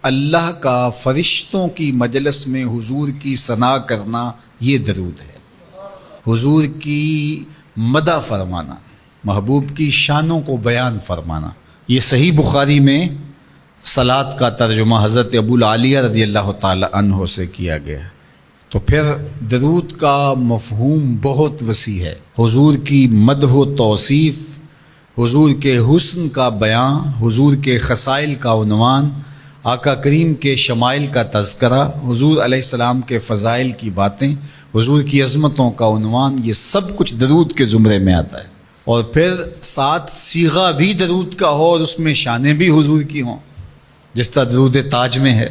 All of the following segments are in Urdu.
اللہ کا فرشتوں کی مجلس میں حضور کی ثنا کرنا یہ درود ہے، حضور کی مدح فرمانا، محبوب کی شانوں کو بیان فرمانا۔ یہ صحیح بخاری میں صلاۃ کا ترجمہ حضرت ابو العالیہ رضی اللہ تعالی عنہ سے کیا گیا ہے۔ تو پھر درود کا مفہوم بہت وسیع ہے، حضور کی مدح و توصیف، حضور کے حسن کا بیان، حضور کے خصائل کا عنوان، آقا کریم کے شمائل کا تذکرہ، حضور علیہ السلام کے فضائل کی باتیں، حضور کی عظمتوں کا عنوان، یہ سب کچھ درود کے زمرے میں آتا ہے۔ اور پھر ساتھ صیغہ بھی درود کا ہو اور اس میں شانیں بھی حضور کی ہوں، جس طرح درود تاج میں ہے،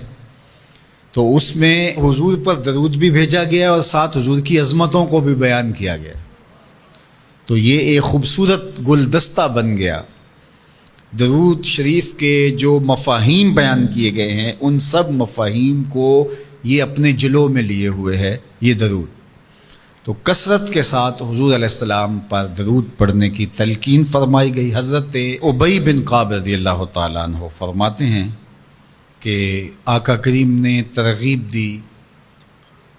تو اس میں حضور پر درود بھی بھیجا گیا اور ساتھ حضور کی عظمتوں کو بھی بیان کیا گیا۔ تو یہ ایک خوبصورت گلدستہ بن گیا۔ درود شریف کے جو مفاہیم بیان کیے گئے ہیں ان سب مفاہیم کو یہ اپنے جلو میں لیے ہوئے ہے یہ درود۔ تو کثرت کے ساتھ حضور علیہ السلام پر درود پڑھنے کی تلقین فرمائی گئی۔ حضرت ابی بن کعب رضی اللہ تعالیٰ عنہ فرماتے ہیں کہ آقا کریم نے ترغیب دی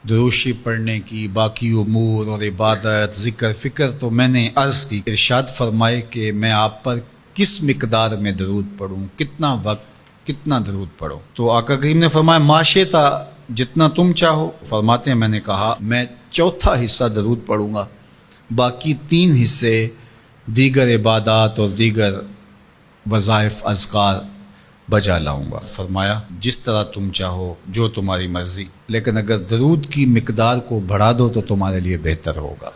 درود شریف پڑھنے کی، باقی امور اور عبادت، ذکر فکر تو میں نے عرض کی، ارشاد فرمائے کہ میں آپ پر کس مقدار میں درود پڑھوں، کتنا وقت، کتنا درود پڑھوں؟ تو آقا کریم نے فرمایا ماشیتا، جتنا تم چاہو۔ فرماتے ہیں میں نے کہا میں چوتھا حصہ درود پڑھوں گا، باقی 3 حصے دیگر عبادات اور دیگر وظائف اذکار بجا لاؤں گا۔ فرمایا جس طرح تم چاہو، جو تمہاری مرضی، لیکن اگر درود کی مقدار کو بڑھا دو تو تمہارے لیے بہتر ہوگا۔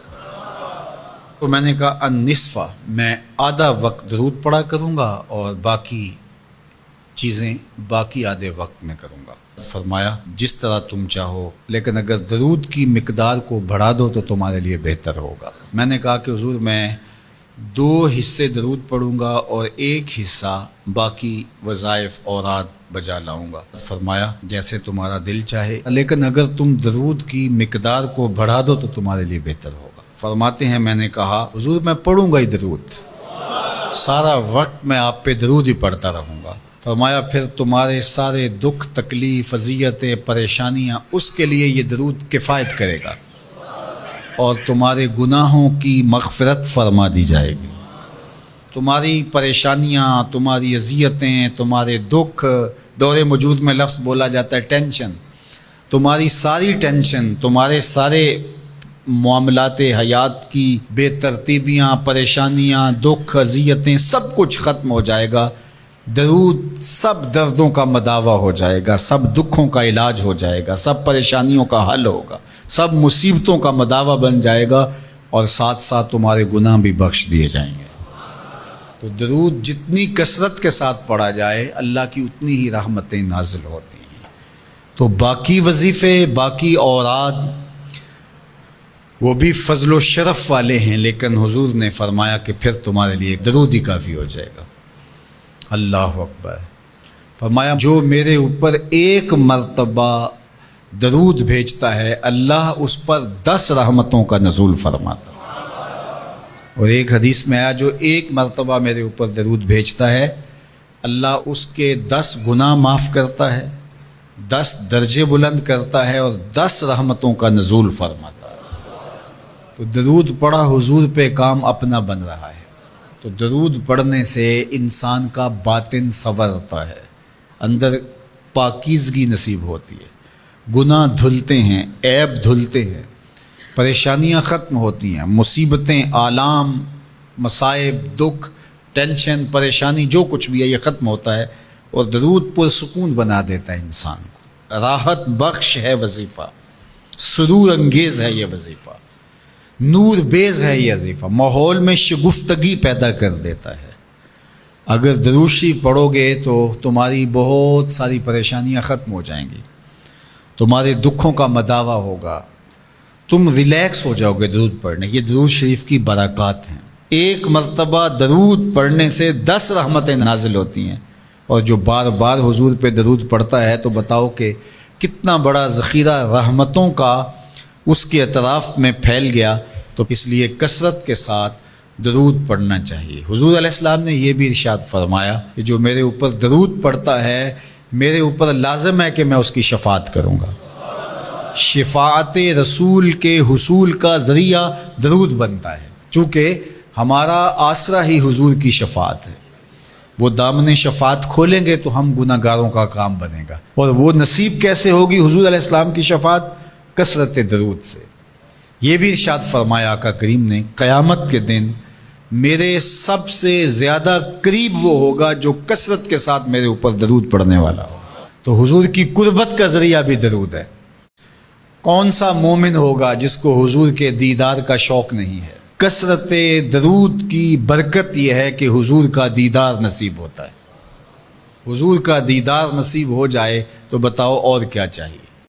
تو میں نے کہا النصف، میں آدھا وقت درود پڑھا کروں گا اور باقی چیزیں باقی آدھے وقت میں کروں گا۔ فرمایا جس طرح تم چاہو، لیکن اگر درود کی مقدار کو بڑھا دو تو تمہارے لیے بہتر ہوگا۔ میں نے کہا کہ حضور میں 2 حصے درود پڑھوں گا اور 1 حصہ باقی وظائف اوراد بجا لاؤں گا۔ فرمایا جیسے تمہارا دل چاہے، لیکن اگر تم درود کی مقدار کو بڑھا دو تو تمہارے لیے بہتر ہوگا۔ فرماتے ہیں میں نے کہا حضور میں پڑھوں گا ہی درود، سارا وقت میں آپ پہ درود ہی پڑھتا رہوں گا۔ فرمایا پھر تمہارے سارے دکھ، تکلیف، اذیتیں، پریشانیاں، اس کے لیے یہ درود کفایت کرے گا اور تمہارے گناہوں کی مغفرت فرما دی جائے گی۔ تمہاری پریشانیاں، تمہاری اذیتیں، تمہارے دکھ، دور موجود میں لفظ بولا جاتا ہے ٹینشن، تمہاری ساری ٹینشن، تمہارے سارے معاملات حیات کی بے ترتیبیاں، پریشانیاں، دکھ، اذیتیں، سب کچھ ختم ہو جائے گا۔ درود سب دردوں کا مداوع ہو جائے گا، سب دکھوں کا علاج ہو جائے گا، سب پریشانیوں کا حل ہوگا، سب مصیبتوں کا مداوع بن جائے گا، اور ساتھ ساتھ تمہارے گناہ بھی بخش دیے جائیں گے۔ تو درود جتنی کثرت کے ساتھ پڑھا جائے اللہ کی اتنی ہی رحمتیں نازل ہوتی ہیں۔ تو باقی وظیفے، باقی اوراد وہ بھی فضل و شرف والے ہیں، لیکن حضور نے فرمایا کہ پھر تمہارے لیے درود ہی کافی ہو جائے گا۔ اللہ اکبر۔ فرمایا جو میرے اوپر 1 مرتبہ درود بھیجتا ہے اللہ اس پر 10 رحمتوں کا نزول فرماتا ہے۔ اور ایک حدیث میں آیا جو 1 مرتبہ میرے اوپر درود بھیجتا ہے اللہ اس کے 10 گناہ معاف کرتا ہے، 10 درجے بلند کرتا ہے اور 10 رحمتوں کا نزول فرماتا ہے۔ تو درود پڑھا حضور پہ کام اپنا بن رہا ہے۔ تو درود پڑھنے سے انسان کا باطن سنورتا ہے، اندر پاکیزگی نصیب ہوتی ہے، گناہ دھلتے ہیں، عیب دھلتے ہیں، پریشانیاں ختم ہوتی ہیں، مصیبتیں، آلام، مصائب، دکھ، ٹینشن، پریشانی جو کچھ بھی ہے یہ ختم ہوتا ہے، اور درود پرسکون بنا دیتا ہے انسان کو۔ راحت بخش ہے وظیفہ، سرور انگیز ہے یہ وظیفہ، نور بیز ہے یہ وظیفہ، ماحول میں شگفتگی پیدا کر دیتا ہے۔ اگر درود شریف پڑھو گے تو تمہاری بہت ساری پریشانیاں ختم ہو جائیں گی، تمہارے دکھوں کا مداوع ہوگا، تم ریلیکس ہو جاؤ گے درود پڑھنے۔ یہ درود شریف کی برکات ہیں۔ 1 مرتبہ درود پڑھنے سے 10 رحمتیں نازل ہوتی ہیں، اور جو بار بار حضور پہ درود پڑھتا ہے تو بتاؤ کہ کتنا بڑا ذخیرہ رحمتوں کا اس کے اطراف میں پھیل گیا۔ تو اس لیے کثرت کے ساتھ درود پڑھنا چاہیے۔ حضور علیہ السلام نے یہ بھی ارشاد فرمایا کہ جو میرے اوپر درود پڑھتا ہے میرے اوپر لازم ہے کہ میں اس کی شفاعت کروں گا۔ شفاعت رسول کے حصول کا ذریعہ درود بنتا ہے، چونکہ ہمارا آسرا ہی حضور کی شفاعت ہے۔ وہ دامن شفاعت کھولیں گے تو ہم گناہ گاروں کا کام بنے گا، اور وہ نصیب کیسے ہوگی حضور علیہ السلام کی شفاعت؟ کثرت درود سے۔ یہ بھی ارشاد فرمایا آقا کریم نے، قیامت کے دن میرے سب سے زیادہ قریب وہ ہوگا جو کثرت کے ساتھ میرے اوپر درود پڑھنے والا ہو۔ تو حضور کی قربت کا ذریعہ بھی درود ہے۔ کون سا مومن ہوگا جس کو حضور کے دیدار کا شوق نہیں ہے؟ کثرت درود کی برکت یہ ہے کہ حضور کا دیدار نصیب ہوتا ہے۔ حضور کا دیدار نصیب ہو جائے تو بتاؤ اور کیا چاہیے۔